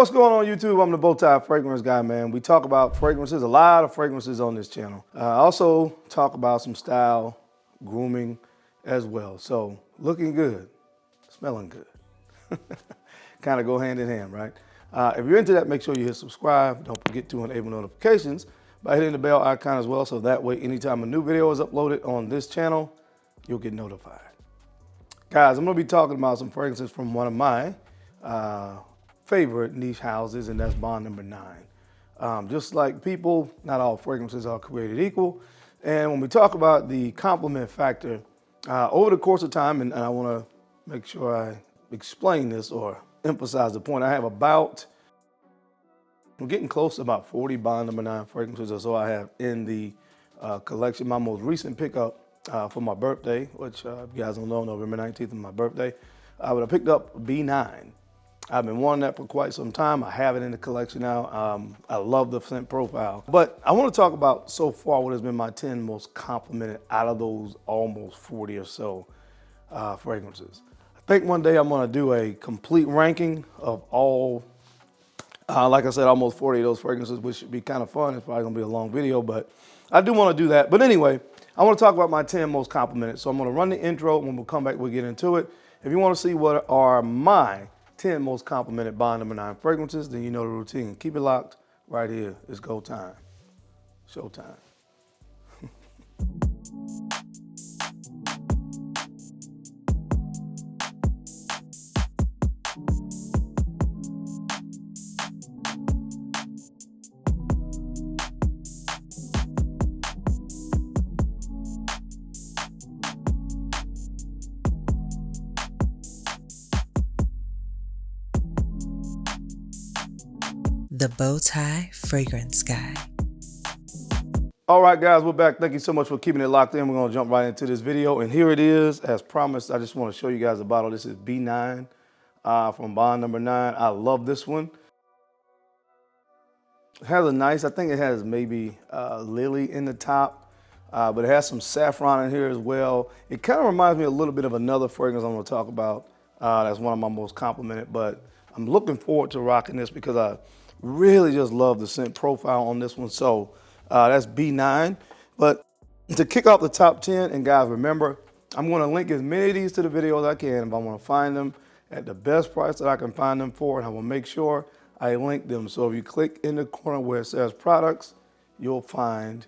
What's going on YouTube? I'm the BowTie fragrance guy, man. We talk about fragrances, a lot of fragrances on this channel. I also talk about some style, grooming as well. So looking good, smelling good. Kind of go hand in hand, right? If you're into that, make sure you hit subscribe. Don't forget to enable notifications by hitting the bell icon as well. So that way, anytime a new video is uploaded on this channel, you'll get notified. Guys, I'm gonna be talking about some fragrances from one of my favorite niche houses, and that's Bond number 9. Just like people, not all fragrances are created equal. And when we talk about the compliment factor, over the course of time, and I wanna make sure I explain this or emphasize the point, I have I'm getting close to about 40 Bond number 9 fragrances or so I have in the collection. My most recent pickup for my birthday, which if you guys don't know, November 19th is my birthday, but I picked up B9. I've been wanting that for quite some time. I have it in the collection now. I love the scent profile. But I want to talk about so far what has been my 10 most complimented out of those almost 40 or so fragrances. I think one day I'm going to do a complete ranking of all, like I said, almost 40 of those fragrances, which should be kind of fun. It's probably going to be a long video, but I do want to do that. But anyway, I want to talk about my 10 most complimented. So I'm going to run the intro. When we'll come back, we'll get into it. If you want to see what are my 10 most complimented Bond number 9 fragrances, then you know the routine. Keep it locked right here. It's go time. Showtime. The BowTie Fragrance Guy. All right, guys, we're back. Thank you so much for keeping it locked in. We're going to jump right into this video. And here it is. As promised, I just want to show you guys the bottle. This is B9 from Bond number 9. I love this one. It has a nice, I think it has maybe lily in the top, but it has some saffron in here as well. It kind of reminds me a little bit of another fragrance I'm going to talk about. That's one of my most complimented, but I'm looking forward to rocking this because I really just love the scent profile on this one. So that's B9. But to kick off the top 10, and guys, remember, I'm going to link as many of these to the video as I can if I want to find them at the best price that I can find them for, and I will make sure I link them. So if you click in the corner where it says products, you'll find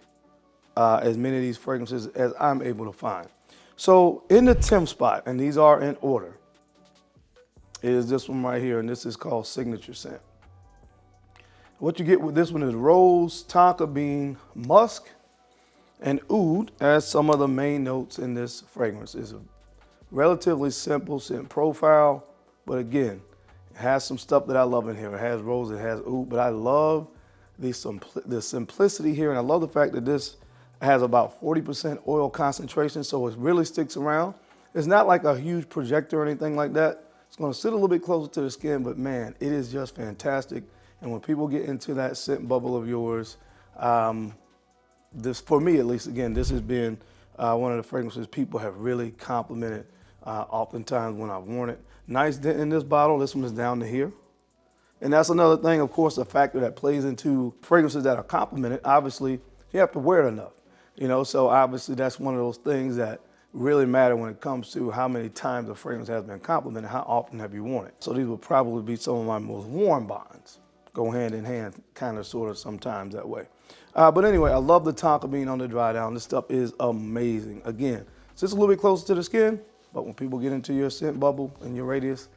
as many of these fragrances as I'm able to find. So in the 10th spot, and these are in order, is this one right here, and this is called Signature Scent. What you get with this one is rose, tonka bean, musk, and oud as some of the main notes in this fragrance. It's a relatively simple scent profile, but again, it has some stuff that I love in here. It has rose, it has oud, but I love the simplicity here, and I love the fact that this has about 40% oil concentration, so it really sticks around. It's not like a huge projector or anything like that. It's going to sit a little bit closer to the skin, but man, it is just fantastic. And when people get into that scent bubble of yours, this, for me at least, again, this has been one of the fragrances people have really complimented oftentimes when I've worn it. Nice dent in this bottle. This one is down to here. And that's another thing, of course, a factor that plays into fragrances that are complimented. Obviously, you have to wear it enough, you know, so obviously that's one of those things that really matter when it comes to how many times a fragrance has been complimented, how often have you worn it. So these will probably be some of my most worn bonds. Go hand in hand, kind of, sort of, sometimes that way. But anyway, I love the tonka bean on the dry down. This stuff is amazing. Again, it's just a little bit closer to the skin, but when people get into your scent bubble and your radius,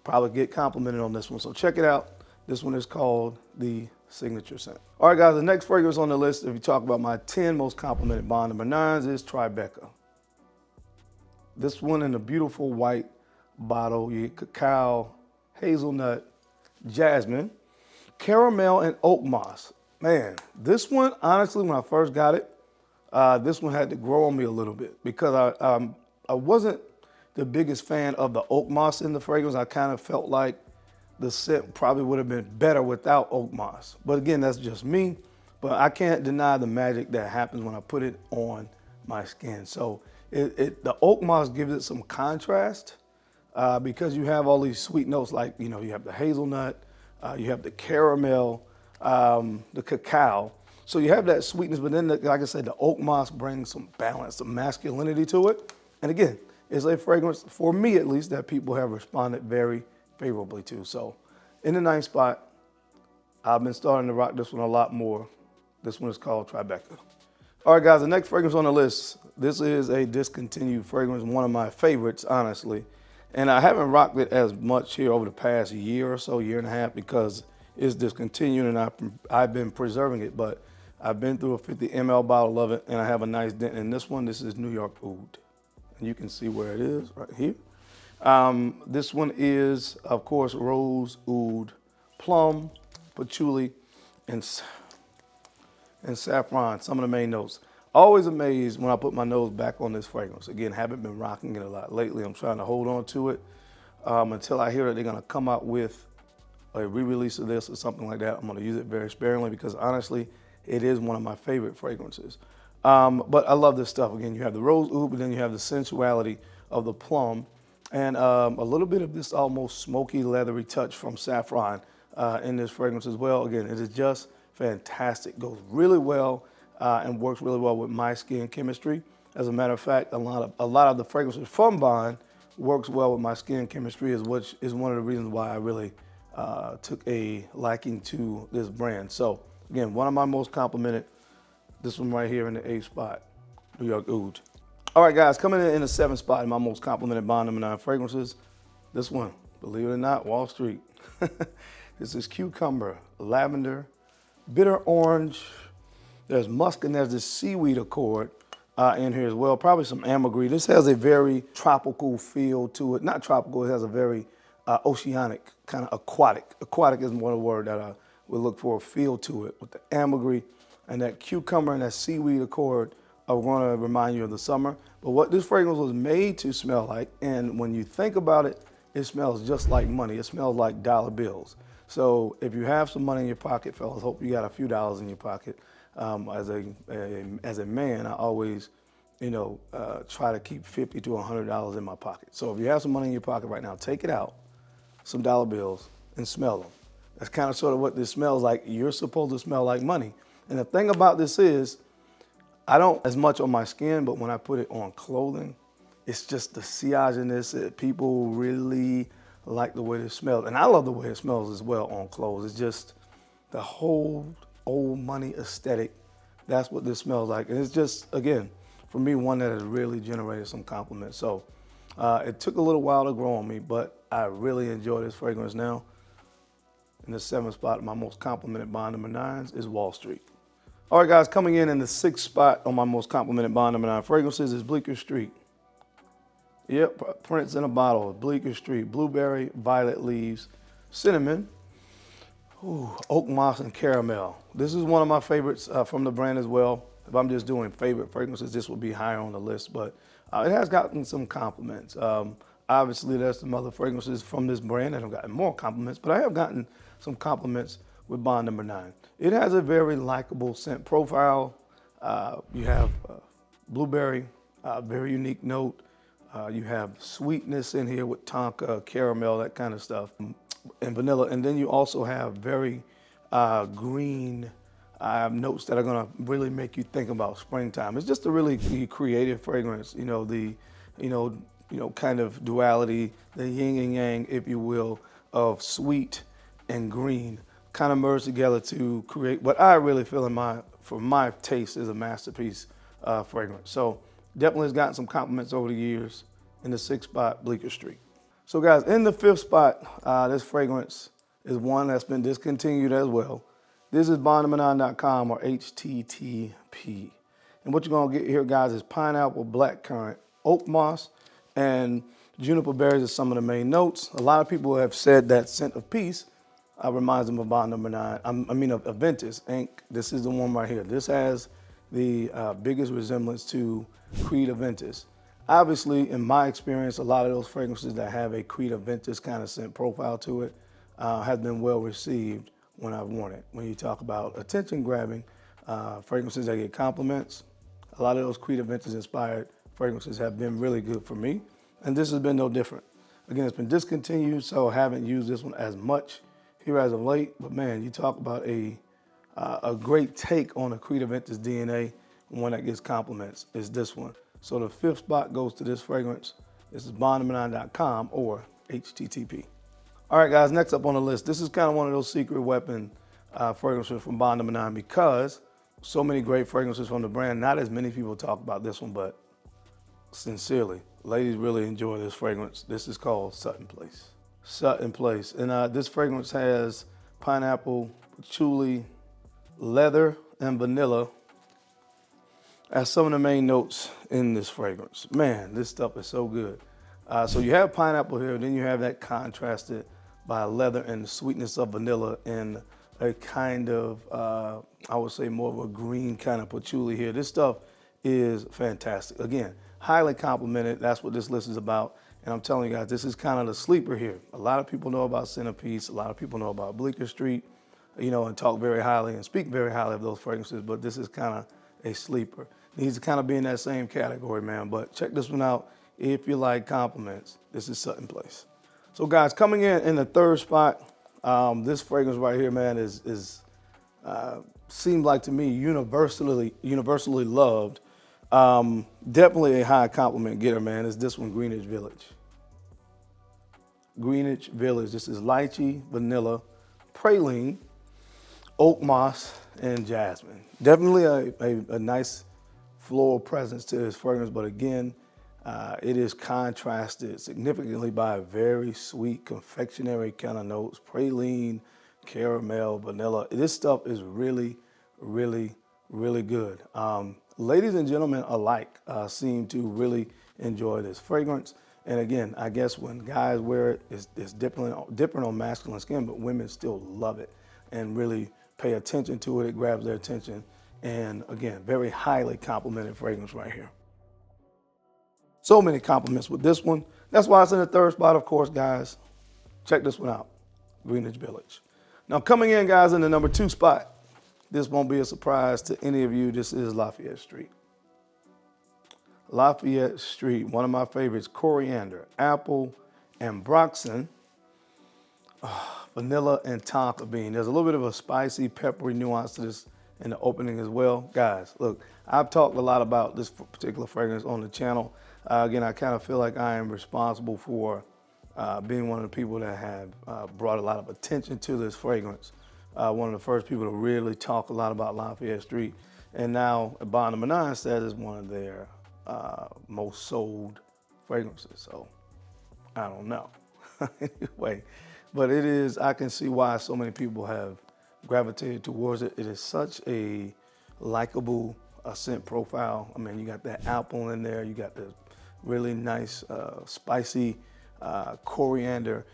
probably get complimented on this one. So check it out. This one is called the Signature Scent. All right, guys, the next fragrance on the list, if you talk about my 10 most complimented Bond number 9s, is Tribeca. This one in a beautiful white bottle. You get cacao, hazelnut, jasmine, caramel, and oak moss. Man, this one, honestly, when I first got it, this one had to grow on me a little bit because I wasn't the biggest fan of the oak moss in the fragrance. I kind of felt like the scent probably would have been better without oak moss. But again, that's just me. But I can't deny the magic that happens when I put it on my skin. So the oak moss gives it some contrast because you have all these sweet notes, like, you know, you have the hazelnut, You have the caramel, the cacao. So you have that sweetness, but then, like I said, the oak moss brings some balance, some masculinity to it. And again, it's a fragrance, for me at least, that people have responded very favorably to. So in the ninth spot, I've been starting to rock this one a lot more. This one is called Tribeca. All right, guys, the next fragrance on the list, this is a discontinued fragrance, one of my favorites, honestly. And I haven't rocked it as much here over the past year or so, year and a half, because it's discontinued and I've been preserving it. But I've been through a 50 ml bottle of it, and I have a nice dent in this one. This is New York Oud. And you can see where it is right here. This one is, of course, rose, oud, plum, patchouli, and saffron, some of the main notes. Always amazed when I put my nose back on this fragrance. Again, haven't been rocking it a lot lately. I'm trying to hold on to it until I hear that they're gonna come out with a re-release of this or something like that. I'm gonna use it very sparingly because honestly, it is one of my favorite fragrances. But I love this stuff. Again, you have the rose oud, but then you have the sensuality of the plum and a little bit of this almost smoky, leathery touch from saffron in this fragrance as well. Again, it is just fantastic. Goes really well and works really well with my skin chemistry. As a matter of fact, a lot of the fragrances from Bond works well with my skin chemistry, which is one of the reasons why I really took a liking to this brand. So again, one of my most complimented. This one right here in the 8th spot, New York Oud. All right, guys, coming in the 7th spot in my most complimented Bond #9 fragrances. This one, believe it or not, Wall Street. This is cucumber, lavender, bitter orange. There's musk and there's this seaweed accord in here as well. Probably some ambergris. This has a very tropical feel to it. Not tropical, it has a very oceanic, kind of aquatic. Aquatic is one word that I would look for, a feel to it with the ambergris and that cucumber and that seaweed accord are going to remind you of the summer. But what this fragrance was made to smell like, and when you think about it, it smells just like money. It smells like dollar bills. So if you have some money in your pocket, fellas, hope you got a few dollars in your pocket. As a man, I always, try to keep $50 to $100 in my pocket. So if you have some money in your pocket right now, take it out, some dollar bills, and smell them. That's kind of sort of what this smells like. You're supposed to smell like money. And the thing about this is, I don't as much on my skin, but when I put it on clothing, it's just the sillage in this. People really like the way it smells. And I love the way it smells as well on clothes. It's just the whole old money aesthetic. That's what this smells like. And it's just, again, for me, one that has really generated some compliments. So it took a little while to grow on me, but I really enjoy this fragrance now. In the 7th spot, my most complimented Bond #9s is Wall Street. All right, guys, coming in the 6th spot on my most complimented Bond #9 fragrances is Bleecker Street. Yep, Prince in a bottle, Bleecker Street, blueberry, violet leaves, cinnamon, oak moss, and caramel. This is one of my favorites from the brand as well. If I'm just doing favorite fragrances, this would be higher on the list, but it has gotten some compliments. Obviously, there's some other fragrances from this brand that have gotten more compliments, but I have gotten some compliments with Bond #9. It has a very likable scent profile. You have blueberry, very unique note. You have sweetness in here with tonka, caramel, that kind of stuff, and vanilla. And then you also have very green notes that are gonna really make you think about springtime. It's just a really creative fragrance. Kind of duality, the yin and yang, if you will, of sweet and green kind of merge together to create what I really feel for my taste is a masterpiece fragrance. So definitely has gotten some compliments over the years. In the 6th spot, Bleecker Street. So guys, in the 5th spot, this fragrance is one that's been discontinued as well. This is bond9.com or HTTP. And what you're gonna get here, guys, is pineapple, blackcurrant, oak moss, and juniper berries are some of the main notes. A lot of people have said that scent of peace reminds them of Bond #9. Of Aventus Inc. This is the one right here. This has the biggest resemblance to Creed Aventus. Obviously, in my experience, a lot of those fragrances that have a Creed Aventus kind of scent profile to it have been well received when I've worn it. When you talk about attention-grabbing fragrances that get compliments, a lot of those Creed Aventus-inspired fragrances have been really good for me, and this has been no different. Again, it's been discontinued, so I haven't used this one as much here as of late. But man, you talk about a great take on Acqu Di Gio DNA, one that gets compliments is this one. So the 5th spot goes to this fragrance. This is bond9.com or HTTP. All right, guys, next up on the list. This is kind of one of those secret weapon fragrances from Bond 9 because so many great fragrances from the brand. Not as many people talk about this one, but sincerely, ladies really enjoy this fragrance. This is called Sutton Place. Sutton Place. And this fragrance has pineapple, patchouli, leather, and vanilla as some of the main notes in this fragrance. Man, this stuff is so good. So you have pineapple here, then you have that contrasted by leather and the sweetness of vanilla and a kind of, I would say more of a green kind of patchouli here. This stuff is fantastic. Again, highly complimented. That's what this list is about. And I'm telling you guys, this is kind of the sleeper here. A lot of people know about Centerpiece. A lot of people know about Bleecker, you know, and talk very highly and speak very highly of those fragrances, but this is kind of a sleeper. Needs to kind of be in that same category, man. But check this one out. If you like compliments, this is Sutton Place. So guys, coming in the 3rd spot, this fragrance right here, man, seemed like to me universally loved. Definitely a high compliment getter, man. Is this one, Greenwich Village. Greenwich Village. This is lychee, vanilla, praline, oak moss, and jasmine. Definitely a nice floral presence to this fragrance, but again, it is contrasted significantly by very sweet confectionery kind of notes, praline, caramel, vanilla. This stuff is really, really, really good. Ladies and gentlemen alike seem to really enjoy this fragrance. And again, I guess when guys wear it, it's different on masculine skin, but women still love it and really pay attention to it. It grabs their attention. And again, very highly complimented fragrance right here. So many compliments with this one. That's why it's in the 3rd spot, of course, guys. Check this one out, Greenwich Village. Now coming in, guys, in the number 2 spot, this won't be a surprise to any of you. This is Lafayette Street. Lafayette Street, one of my favorites, coriander, apple, and ambroxan, vanilla, and tonka bean. There's a little bit of a spicy, peppery nuance to this in the opening as well. Guys, look, I've talked a lot about this particular fragrance on the channel. Again, I kind of feel like I am responsible for being one of the people that have brought a lot of attention to this fragrance. One of the first people to really talk a lot about Lafayette Street. And now Bond 9 says it's one of their most sold fragrances. So I don't know. Anyway, but it is, I can see why so many people have gravitated towards it. It is such a likable scent profile. I mean, you got that apple in there. You got the really nice spicy coriander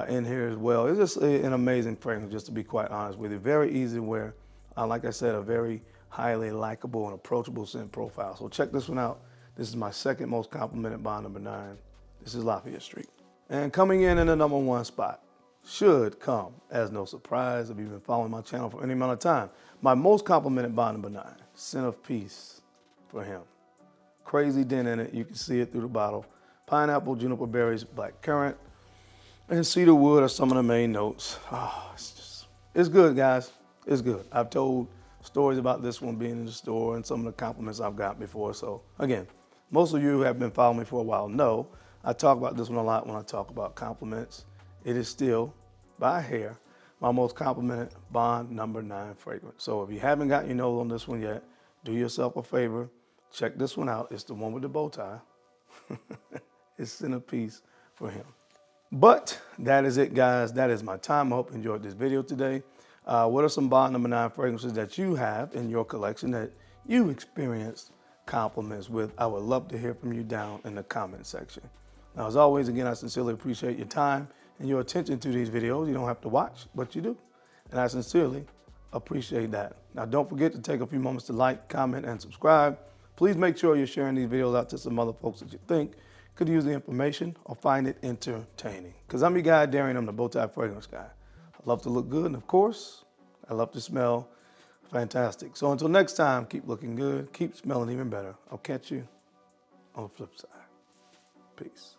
in here as well. It's just an amazing fragrance, just to be quite honest with you. Very easy to wear. Like I said, a very highly likable and approachable scent profile. So check this one out. This is my 2nd most complimented Bond 9. This is Lafayette Street. And coming in the number 1 spot, should come as no surprise if you've been following my channel for any amount of time. My most complimented Bond 9, Scent of Peace for him. Crazy dent in it, you can see it through the bottle. Pineapple, juniper berries, black currant, and cedar wood are some of the main notes. Oh, it's good, guys. It's good. I've told stories about this one being in the store and some of the compliments I've got before. So again, most of you who have been following me for a while know I talk about this one a lot when I talk about compliments. It is still, by a hair, my most complimented Bond 9 fragrance. So if you haven't gotten your nose on this one yet, do yourself a favor. Check this one out. It's the one with the bow tie. It's Centerpiece for him. But that is it, guys. That is my time. I hope you enjoyed this video today. What are some Bond 9 fragrances that you have in your collection that you experienced compliments with? I would love to hear from you down in the comment section. Now, as always, again, I sincerely appreciate your time and your attention to these videos. You don't have to watch, but you do. And I sincerely appreciate that. Now, don't forget to take a few moments to like, comment, and subscribe. Please make sure you're sharing these videos out to some other folks that you think could use the information or find it entertaining. Because I'm your guy, Darian. I'm the BowTie Fragrance Guy. I love to look good, and of course, I love to smell fantastic. So until next time, keep looking good, keep smelling even better. I'll catch you on the flip side. Peace.